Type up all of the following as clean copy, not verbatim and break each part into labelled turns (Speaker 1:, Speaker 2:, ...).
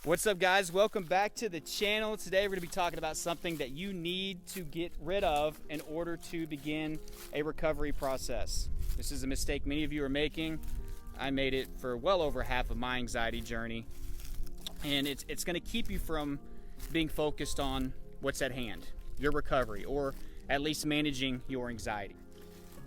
Speaker 1: What's up, guys? Welcome back to the channel. Today we're going to be talking about something that you need to get rid of in order to begin a recovery process. This is a mistake many of you are making. I made it for well over half of my anxiety journey, and it's going to keep you from being focused on what's at hand, your recovery, or at least managing your anxiety.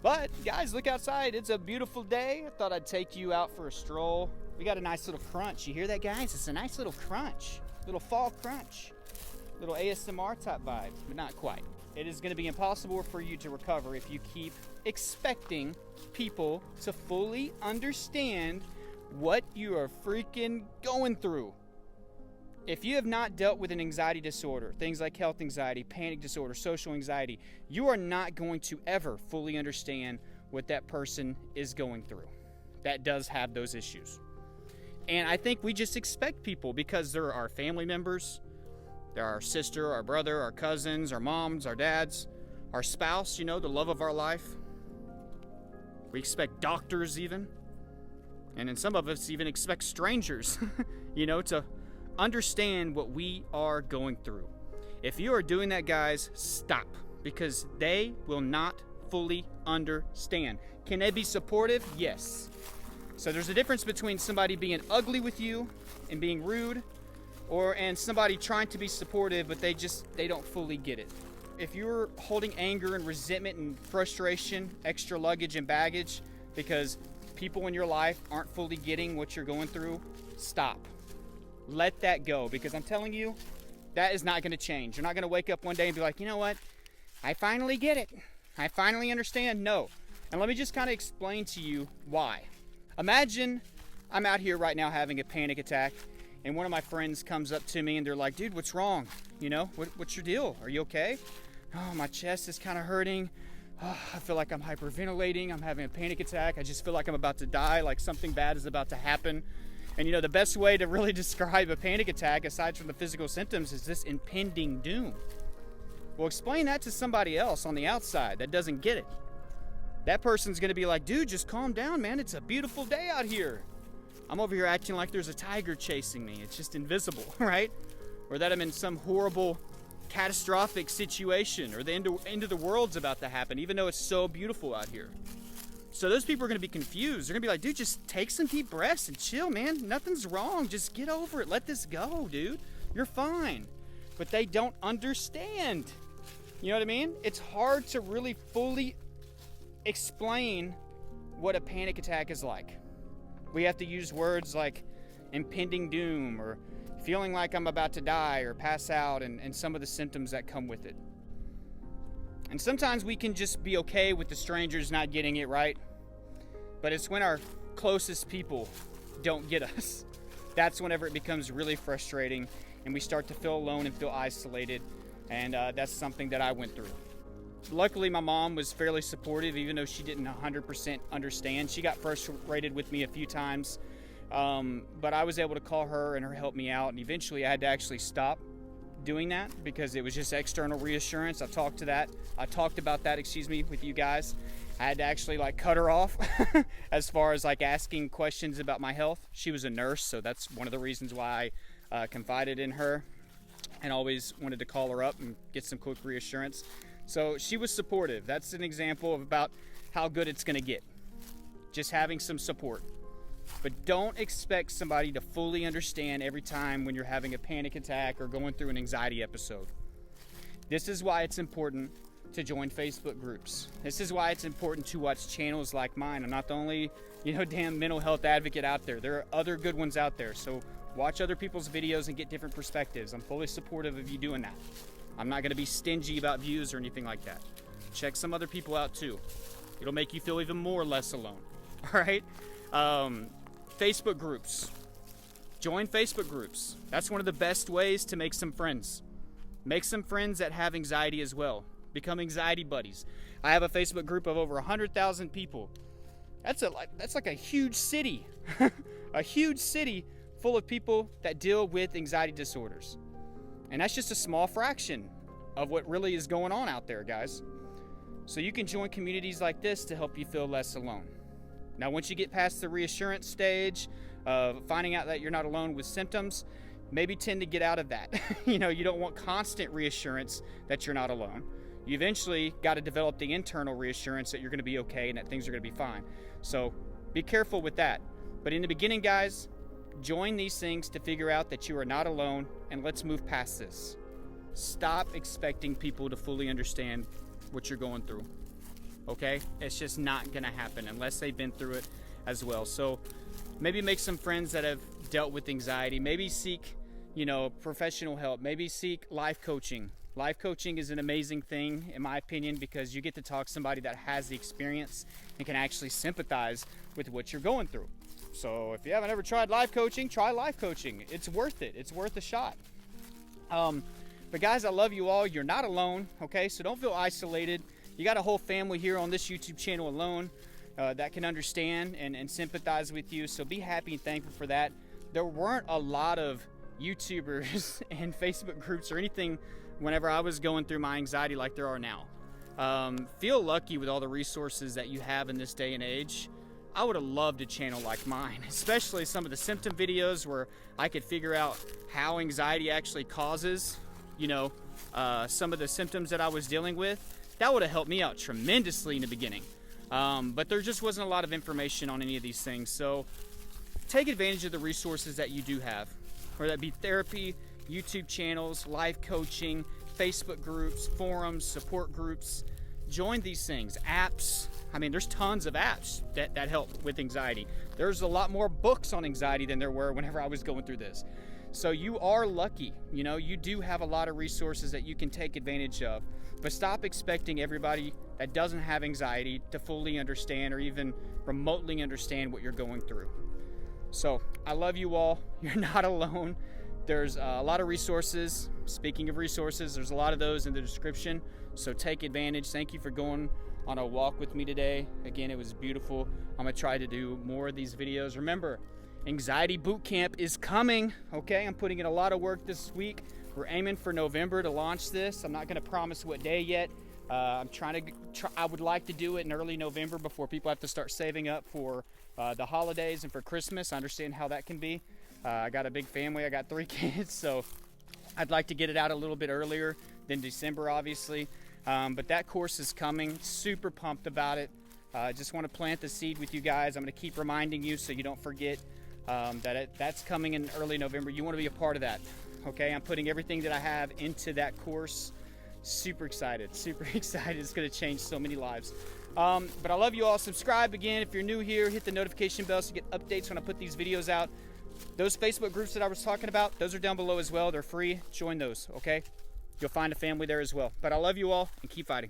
Speaker 1: But guys, look outside. It's a beautiful day. I thought I'd take you out for a stroll. We got a nice little crunch. You hear that, guys? It's a nice little crunch, little fall crunch, little ASMR type vibe, but not quite. It is going to be impossible for you to recover if you keep expecting people to fully understand what you are freaking going through. If you have not dealt with an anxiety disorder, things like health anxiety, panic disorder, social anxiety, you are not going to ever fully understand what that person is going through that does have those issues. And I think we just expect people, because they're our family members, they're our sister, our brother, our cousins, our moms, our dads, our spouse, the love of our life. We expect doctors even. And then some of us even expect strangers, to understand what we are going through. If you are doing that, guys, stop, because they will not fully understand. Can they be supportive? Yes. So there's a difference between somebody being ugly with you and being rude, and somebody trying to be supportive, but they don't fully get it. If you're holding anger and resentment and frustration, extra luggage and baggage because people in your life aren't fully getting what you're going through, stop. Let that go, because I'm telling you, that is not going to change. You're not going to wake up one day and be like, you know what? I finally get it. I finally understand. No. And let me just kind of explain to you why. Imagine I'm out here right now having a panic attack, and one of my friends comes up to me and they're like, dude, what's wrong? What's your deal? Are you okay? Oh, my chest is kind of hurting. Oh, I feel like I'm hyperventilating. I'm having a panic attack. I just feel like I'm about to die, like something bad is about to happen. And the best way to really describe a panic attack, aside from the physical symptoms, is this impending doom. Well, explain that to somebody else on the outside that doesn't get it. That person's gonna be like, dude, just calm down, man. It's a beautiful day out here. I'm over here acting like there's a tiger chasing me. It's just invisible, right? Or that I'm in some horrible, catastrophic situation, or the end of the world's about to happen, even though it's so beautiful out here. So those people are gonna be confused. They're gonna be like, dude, just take some deep breaths and chill, man. Nothing's wrong. Just get over it. Let this go, dude. You're fine. But they don't understand. You know what I mean? It's hard to really fully explain what a panic attack is like. We have to use words like impending doom, or feeling like I'm about to die or pass out, and some of the symptoms that come with it. And sometimes we can just be okay with the strangers not getting it, right? But it's when our closest people don't get us. That's whenever it becomes really frustrating and we start to feel alone and feel isolated. And that's something that I went through. Luckily, my mom was fairly supportive, even though she didn't 100% understand. She got frustrated with me a few times, but I was able to call her and her help me out. And eventually I had to actually stop doing that because it was just external reassurance. I talked about that, with you guys. I had to actually cut her off as far as asking questions about my health. She was a nurse, so that's one of the reasons why I confided in her and always wanted to call her up and get some quick reassurance. So she was supportive. That's an example of about how good it's going to get. Just having some support. But don't expect somebody to fully understand every time when you're having a panic attack or going through an anxiety episode. This is why it's important to join Facebook groups. This is why it's important to watch channels like mine. I'm not the only, damn mental health advocate out there. There are other good ones out there. So watch other people's videos and get different perspectives. I'm fully supportive of you doing that. I'm not going to be stingy about views or anything like that. Check some other people out too. It'll make you feel even more less alone. All right? Facebook groups. Join Facebook groups. That's one of the best ways to make some friends. Make some friends that have anxiety as well. Become anxiety buddies. I have a Facebook group of over 100,000 people. That's like a huge city. A huge city full of people that deal with anxiety disorders. And that's just a small fraction of what really is going on out there, guys. So you can join communities like this to help you feel less alone. Now, once you get past the reassurance stage of finding out that you're not alone with symptoms, maybe tend to get out of that. You know, you don't want constant reassurance that you're not alone. You eventually got to develop the internal reassurance that you're going to be okay and that things are going to be fine. So be careful with that. But in the beginning, guys, join these things to figure out that you are not alone, and let's move past this. Stop expecting people to fully understand what you're going through. Okay? It's just not going to happen unless they've been through it as well. So maybe make some friends that have dealt with anxiety. Maybe seek, you know, professional help. Maybe seek life coaching. Life coaching is an amazing thing, in my opinion, because you get to talk to somebody that has the experience and can actually sympathize with what you're going through. So if you haven't ever tried life coaching, try life coaching. It's worth it. It's worth a shot. But guys, I love you all. You're not alone, okay? So don't feel isolated. You got a whole family here on this YouTube channel alone that can understand and sympathize with you. So be happy and thankful for that. There weren't a lot of YouTubers and Facebook groups or anything whenever I was going through my anxiety like there are now. Feel lucky with all the resources that you have in this day and age. I would have loved a channel like mine, especially some of the symptom videos where I could figure out how anxiety actually causes, you know, some of the symptoms that I was dealing with. That would have helped me out tremendously in the beginning. But there just wasn't a lot of information on any of these things. So take advantage of the resources that you do have, whether that be therapy, YouTube channels, life coaching, Facebook groups, forums, support groups. Join these things, apps. I mean, there's tons of apps that help with anxiety. There's a lot more books on anxiety than there were whenever I was going through this. So you are lucky, you know, you do have a lot of resources that you can take advantage of, but stop expecting everybody that doesn't have anxiety to fully understand or even remotely understand what you're going through. So I love you all. You're not alone. There's a lot of resources. Speaking of resources, there's a lot of those in the description. So take advantage. Thank you for going on a walk with me today. Again, it was beautiful. I'm gonna try to do more of these videos. Remember, Anxiety Boot Camp is coming, okay? I'm putting in a lot of work this week. We're aiming for November to launch this. I'm not gonna promise what day yet. I'm I would like to do it in early November before people have to start saving up for the holidays and for Christmas. I understand how that can be. I got a big family, I got 3 kids, so I'd like to get it out a little bit earlier than December, obviously. But that course is coming, super pumped about it. I just want to plant the seed with you guys. I'm going to keep reminding you so you don't forget that's coming in early November. You want to be a part of that, okay? I'm putting everything that I have into that course. Super excited, super excited. It's going to change so many lives. But I love you all. Subscribe again if you're new here. Hit the notification bell so you get updates when I put these videos out. Those Facebook groups that I was talking about, those are down below as well. They're free. Join those, okay? You'll find a family there as well. But I love you all, and keep fighting.